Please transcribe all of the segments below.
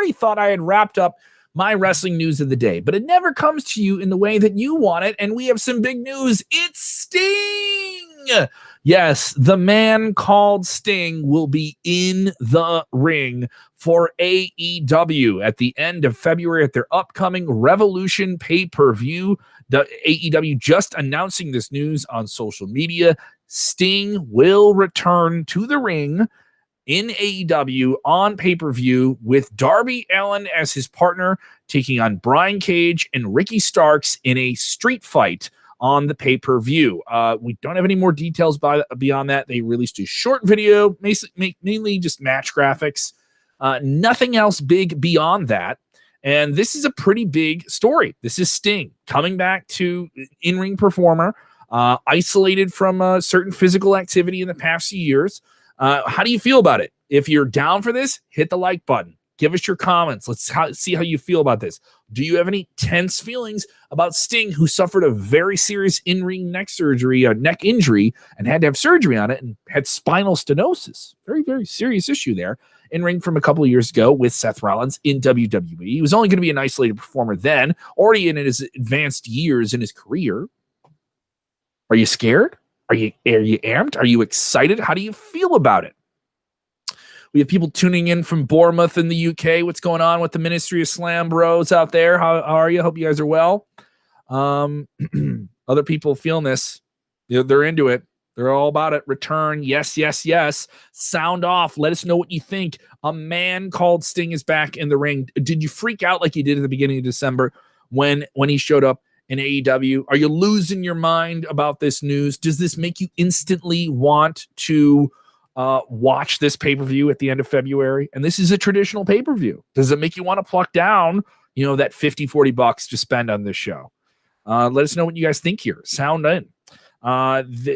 already thought I had wrapped up my wrestling news of the day, but it never comes to you in the way that you want it, and we have some big news. It's Sting! Yes, the man called Sting will be in the ring for AEW at the end of February at their upcoming Revolution pay-per-view. The AEW just announcing this news on social media. Sting will return to the ring in AEW on pay-per-view with Darby Allin as his partner, taking on Brian Cage and Ricky Starks in a street fight on the pay-per-view. We don't have any more details beyond that. They released a short video, mainly just match graphics. Nothing else big beyond that. And this is a pretty big story. This is Sting coming back to in-ring performer, isolated from certain physical activity in the past few years. How do you feel about it? If you're down for this, hit the like button. Give us your comments. Let's see how you feel about this. Do you have any tense feelings about Sting, who suffered a very serious in-ring neck injury, and had to have surgery on it and had spinal stenosis? Very, very serious issue there. In-ring from a couple of years ago with Seth Rollins in WWE. He was only going to be an isolated performer then, already in his advanced years in his career. Are you scared? Are you amped? Are you excited? How do you feel about it? We have people tuning in from Bournemouth in the UK. What's going on with the Ministry of Slam bros out there? How are you? Hope you guys are well. Other people feeling this. They're into it. They're all about it. Return. Yes, yes, yes. Sound off. Let us know what you think. A man called Sting is back in the ring. Did you freak out like you did at the beginning of December when he showed up in AEW? Are you losing your mind about this news? Does this make you instantly want to watch this pay-per-view at the end of February? And this is a traditional pay-per-view. Does it make you want to pluck down, that $50-$40 to spend on this show? Let us know what you guys think here. Sound in.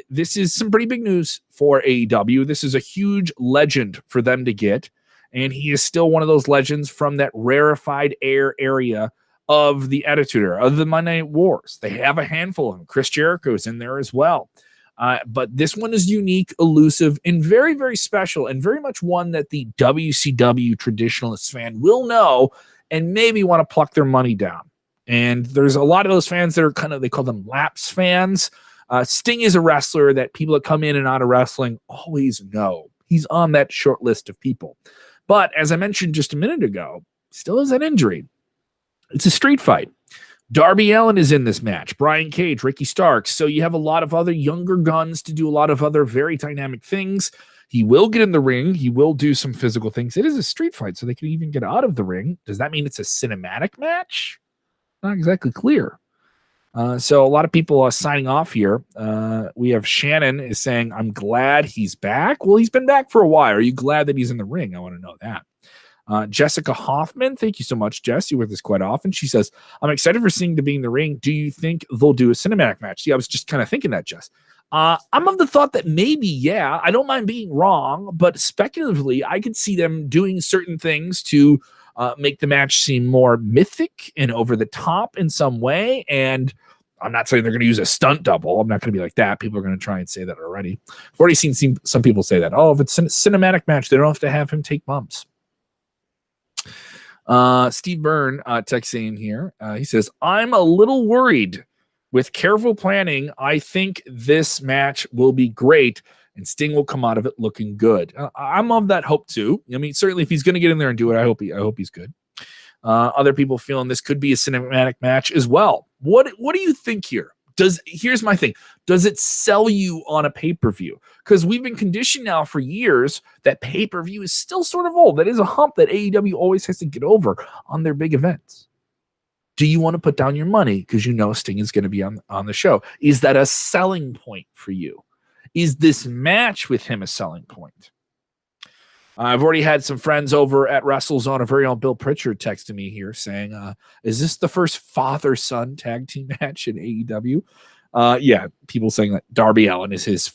This is some pretty big news for AEW. This is a huge legend for them to get, and he is still one of those legends from that rarefied air area of the Attitude Era, of the Monday Night Wars. They have a handful of them. Chris Jericho's in there as well. But this one is unique, elusive, and very, very special, and very much one that the WCW traditionalist fan will know and maybe want to pluck their money down. And there's a lot of those fans that are they call them lapse fans. Sting is a wrestler that people that come in and out of wrestling always know. He's on that short list of people. But as I mentioned just a minute ago, still has an injury. It's a street fight. Darby Allin is in this match. Brian Cage, Ricky Starks. So you have a lot of other younger guns to do a lot of other very dynamic things. He will get in the ring. He will do some physical things. It is a street fight, so they can even get out of the ring. Does that mean it's a cinematic match? Not exactly clear. So a lot of people are signing off here. We have Shannon is saying, I'm glad he's back. Well, he's been back for a while. Are you glad that he's in the ring? I want to know that. Jessica Hoffman, thank you so much, Jess. You're with us quite often. She says, I'm excited for Sting to be in the ring. Do you think they'll do a cinematic match? See, I was just kind of thinking that, Jess. I'm of the thought that maybe, yeah, I don't mind being wrong, but speculatively, I could see them doing certain things to make the match seem more mythic and over the top in some way. And I'm not saying they're going to use a stunt double. I'm not going to be like that. People are going to try and say that already. I've already seen some people say that. Oh, if it's a cinematic match, they don't have to have him take bumps. Steve Byrne texts in here. He says, I'm a little worried. With careful planning, I think this match will be great and Sting will come out of it looking good. I'm of that hope too. I mean, certainly if he's going to get in there and do it, I hope he's good. Other people feeling this could be a cinematic match as well. What do you think here? Here's my thing. Does it sell you on a pay-per-view? Because we've been conditioned now for years that pay-per-view is still sort of old. That is a hump that AEW always has to get over on their big events. Do you want to put down your money because you know Sting is going to be on the show? Is that a selling point for you? Is this match with him a selling point? I've already had some friends over at WrestleZone, our very own Bill Pritchard texted me here saying, is this the first father-son tag team match in AEW? Yeah, people saying that Darby Allin is his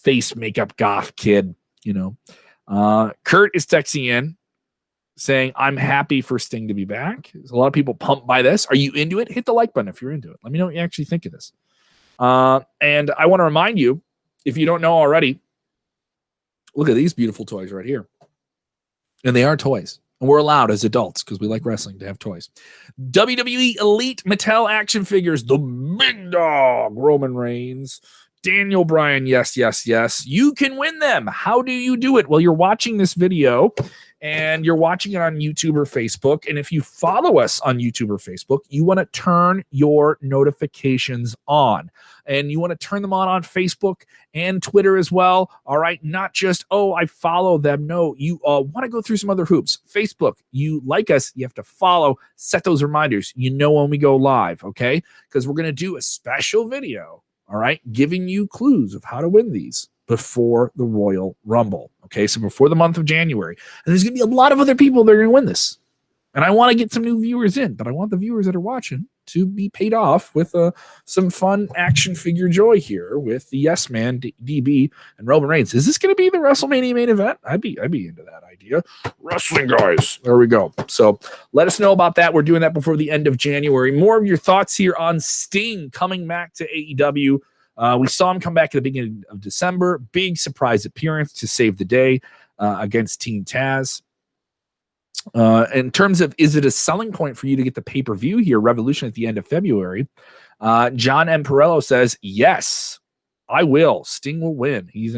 face makeup goth kid, Kurt is texting in saying, I'm happy for Sting to be back. There's a lot of people pumped by this. Are you into it? Hit the like button if you're into it. Let me know what you actually think of this. And I want to remind you, if you don't know already, look at these beautiful toys right here. And they are toys. And we're allowed as adults because we like wrestling to have toys. WWE Elite Mattel action figures. The big dog, Roman Reigns. Daniel Bryan, yes, yes, yes. You can win them. How do you do it? Well, you're watching this video and you're watching it on YouTube or Facebook. And if you follow us on YouTube or Facebook, you want to turn your notifications on. And you want to turn them on Facebook and Twitter as well. All right. Not just, oh, I follow them. No, you want to go through some other hoops. Facebook, you like us, you have to follow, set those reminders. You know when we go live, okay? Because we're going to do a special video, all right, giving you clues of how to win these before the Royal Rumble. Okay, so before the month of January. And there's going to be a lot of other people that are going to win this. And I want to get some new viewers in, but I want the viewers that are watching to be paid off with some fun action figure joy here with the Yes Man, DB, and Roman Reigns. Is this going to be the WrestleMania main event? I'd be into that idea. Wrestling guys. There we go. So let us know about that. We're doing that before the end of January. More of your thoughts here on Sting coming back to AEW. We saw him come back at the beginning of December. Big surprise appearance to save the day against Team Taz. In terms of, is it a selling point for you to get the pay-per-view here, Revolution at the end of February? John M. Perello says, yes, I will. Sting will win. He's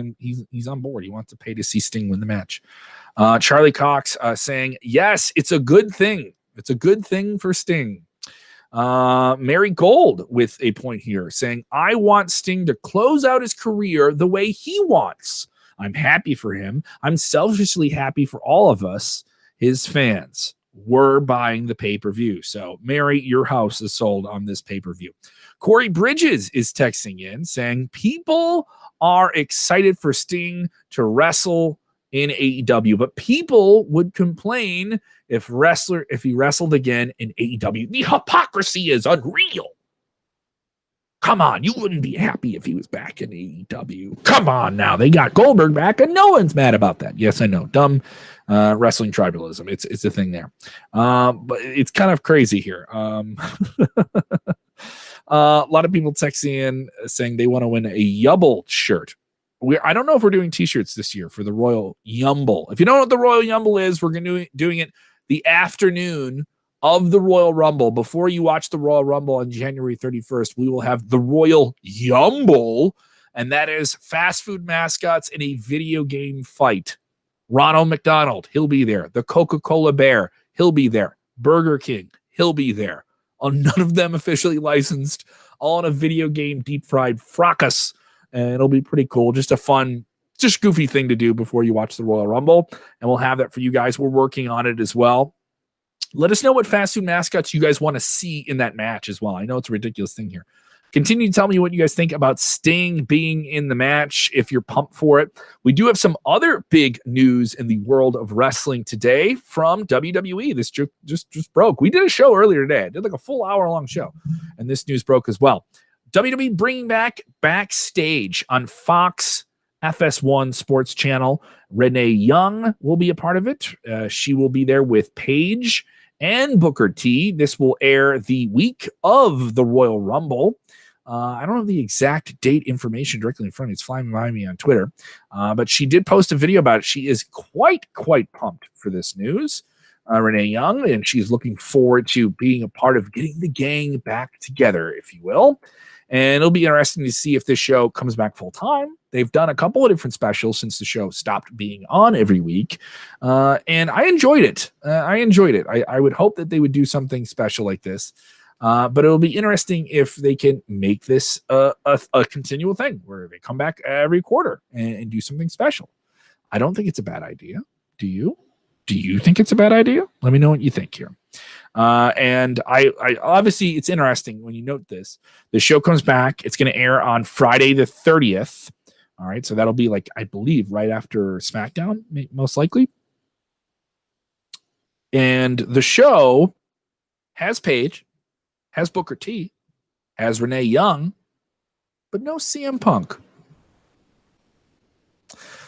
on board. He wants to pay to see Sting win the match. Charlie Cox saying, yes, it's a good thing. It's a good thing for Sting. Mary Gold with a point here saying, I want Sting to close out his career the way he wants. I'm happy for him. I'm selfishly happy for all of us, his fans. We're buying the pay-per-view. So, Mary, your house is sold on this pay-per-view. Corey Bridges is texting in saying, people are excited for Sting to wrestle in AEW, but people would complain if he wrestled again in AEW. The hypocrisy is unreal. Come on, you wouldn't be happy if he was back in AEW. Come on now, they got Goldberg back, and no one's mad about that. Yes, I know, dumb wrestling tribalism. It's a thing there, but it's kind of crazy here. A lot of people texting in saying they want to win a Yubble shirt. I don't know if we're doing t-shirts this year for the Royal Yumble. If you don't know what the Royal Yumble is, we're going to doing it the afternoon of the Royal Rumble. Before you watch the Royal Rumble on January 31st, we will have the Royal Yumble, and that is fast food mascots in a video game fight. Ronald McDonald, he'll be there. The Coca-Cola Bear, he'll be there. Burger King, he'll be there. None of them officially licensed, all in a video game deep-fried fracas. And it'll be pretty cool. Just a fun, just goofy thing to do before you watch the Royal Rumble. And we'll have that for you guys. We're working on it as well. Let us know what fast food mascots you guys want to see in that match as well. I know it's a ridiculous thing here. Continue to tell me what you guys think about Sting being in the match, if you're pumped for it. We do have some other big news in the world of wrestling today from WWE. This just broke. We did a show earlier today. I did like a full hour-long show, and this news broke as well. WWE bringing back Backstage on Fox FS1 Sports Channel. Renee Young will be a part of it. She will be there with Paige and Booker T. This will air the week of the Royal Rumble. I don't have the exact date information directly in front of me. It's flying by me on Twitter. But she did post a video about it. She is quite pumped for this news, Renee Young, and she's looking forward to being a part of getting the gang back together, if you will. And it'll be interesting to see if this show comes back full time. They've done a couple of different specials since the show stopped being on every week. And I enjoyed it. I would hope that they would do something special like this. But it'll be interesting if they can make this a continual thing where they come back every quarter and do something special. I don't think it's a bad idea. Do you? Do you think it's a bad idea? Let me know what you think here. And I obviously, it's interesting when you note this. The show comes back. It's going to air on Friday the 30th. All right. So that'll be like, I believe, right after SmackDown, most likely. And the show has Paige, has Booker T, has Renee Young, but no CM Punk.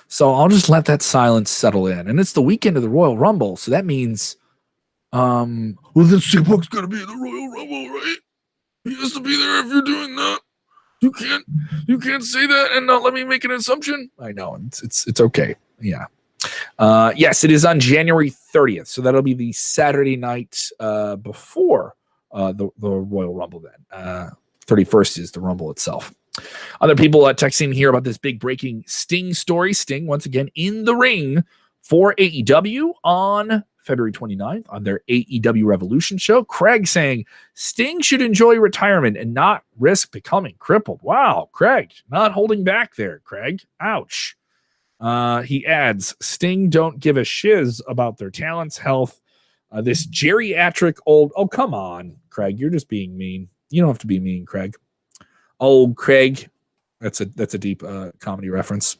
So I'll just let that silence settle in. And it's the weekend of the Royal Rumble. So that means, well, then CM Punk's going to be in the Royal Rumble, right? He has to be there if you're doing that. You can't say that and not let me make an assumption. I know. It's okay. Yeah. Yes, it is on January 30th. So that'll be the Saturday night before the Royal Rumble then. 31st is the Rumble itself. Other people texting here about this big breaking Sting story. Sting, once again, in the ring for AEW on February 29th on their AEW Revolution show. Craig saying Sting should enjoy retirement and not risk becoming crippled. Wow, Craig, not holding back there, Craig. Ouch. He adds, Sting don't give a shiz about their talents, health. This geriatric old... Oh, come on, Craig. You're just being mean. You don't have to be mean, Craig. Old Craig. That's a deep comedy reference.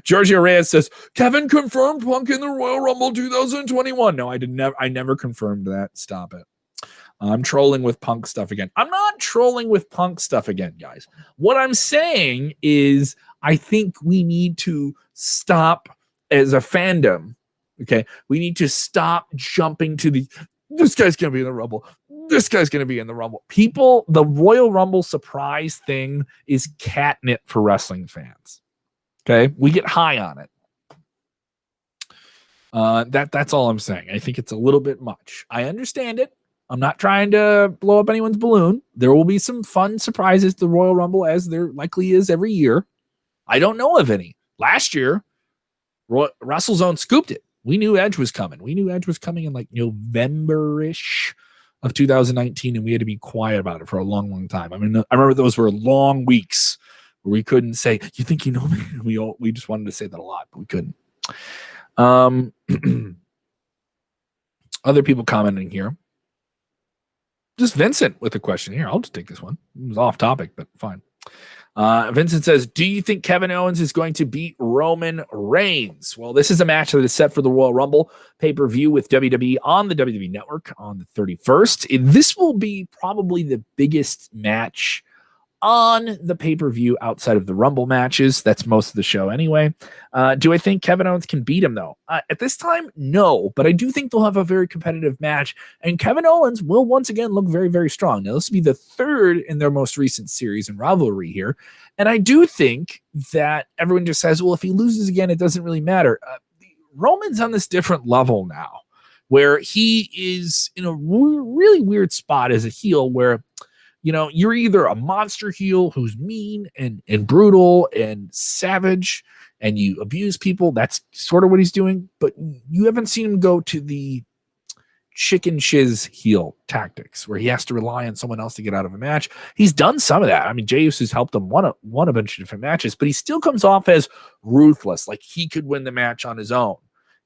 Giorgio Reyes says, Kevin confirmed Punk in the Royal Rumble 2021. No, I never confirmed that. Stop it. I'm trolling with Punk stuff again. I'm not trolling with Punk stuff again, guys. What I'm saying is I think we need to stop as a fandom. Okay. We need to stop jumping to this guy's going to be in the Rumble. This guy's going to be in the Rumble. People, the Royal Rumble surprise thing is catnip for wrestling fans. Okay. We get high on it. That's all I'm saying. I think it's a little bit much. I understand it. I'm not trying to blow up anyone's balloon. There will be some fun surprises to the Royal Rumble, as there likely is every year. I don't know of any. Last year, WrestleZone scooped it. We knew Edge was coming. We knew Edge was coming in like November-ish of 2019, and we had to be quiet about it for a long, long time. I mean, I remember those were long weeks where we couldn't say, you think you know me? We just wanted to say that a lot, but we couldn't. Other people commenting here. Just Vincent with a question here. I'll just take this one. It was off topic, but fine. Vincent says, do you think Kevin Owens is going to beat Roman Reigns? Well, this is a match that is set for the Royal Rumble pay-per-view with WWE on the WWE Network on the 31st. This will be probably the biggest match on the pay-per-view outside of the Rumble matches. That's most of the show anyway. Do I think Kevin Owens can beat him, though? At this time, no, but I do think they'll have a very competitive match, and Kevin Owens will once again look very, very strong. Now, this will be the third in their most recent series and rivalry here, and I do think that everyone just says, well, if he loses again, it doesn't really matter. Roman's on this different level now, where he is in a really weird spot as a heel where you're either a monster heel who's mean and brutal and savage and you abuse people. That's sort of what he's doing. But you haven't seen him go to the chicken shiz heel tactics where he has to rely on someone else to get out of a match. He's done some of that. I mean, Jey Uso's helped him won a bunch of different matches, but he still comes off as ruthless. Like he could win the match on his own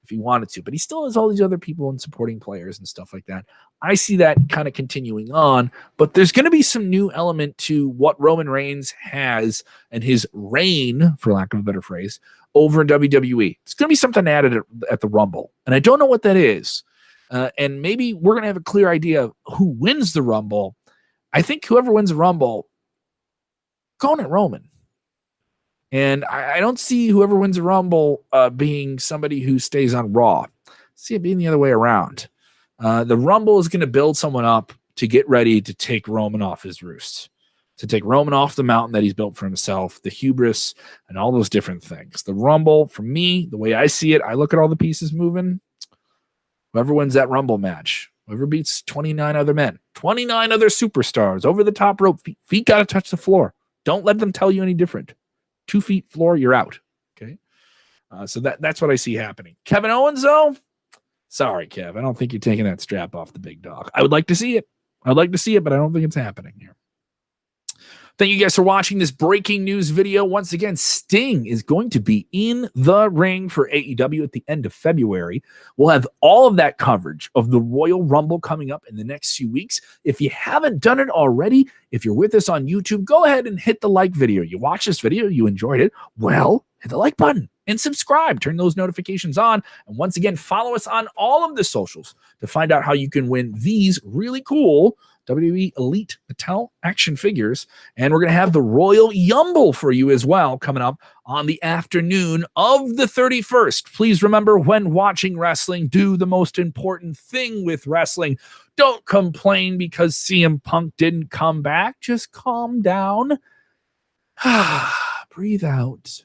if he wanted to, but he still has all these other people and supporting players and stuff like that. I see that kind of continuing on, but there's going to be some new element to what Roman Reigns has and his reign, for lack of a better phrase, over in WWE. It's going to be something added at the Rumble, and I don't know what that is. And maybe we're going to have a clear idea of who wins the Rumble. I think whoever wins the Rumble, going at Roman. And I don't see whoever wins the Rumble being somebody who stays on Raw. See it being the other way around. The Rumble is going to build someone up to get ready to take Roman off his roost, to take Roman off the mountain that he's built for himself, the hubris, and all those different things. The Rumble, for me, the way I see it, I look at all the pieces moving. Whoever wins that Rumble match, whoever beats 29 other men, 29 other superstars over the top rope, feet got to touch the floor. Don't let them tell you any different. 2 feet floor, you're out. Okay. So that's what I see happening. Kevin Owens, though, sorry, Kev. I don't think you're taking that strap off the big dog. I would like to see it. I'd like to see it, but I don't think it's happening here. Thank you guys for watching this breaking news video. Once again, Sting is going to be in the ring for AEW at the end of February. We'll have all of that coverage of the Royal Rumble coming up in the next few weeks. If you haven't done it already, if you're with us on YouTube, go ahead and hit the like video. You watched this video, you enjoyed it. Well, hit the like button and subscribe. Turn those notifications on. And once again, follow us on all of the socials to find out how you can win these really cool WWE Elite Mattel action figures. And we're going to have the Royal Yumble for you as well coming up on the afternoon of the 31st. Please remember, when watching wrestling, do the most important thing with wrestling. Don't complain because CM Punk didn't come back. Just calm down. Breathe out.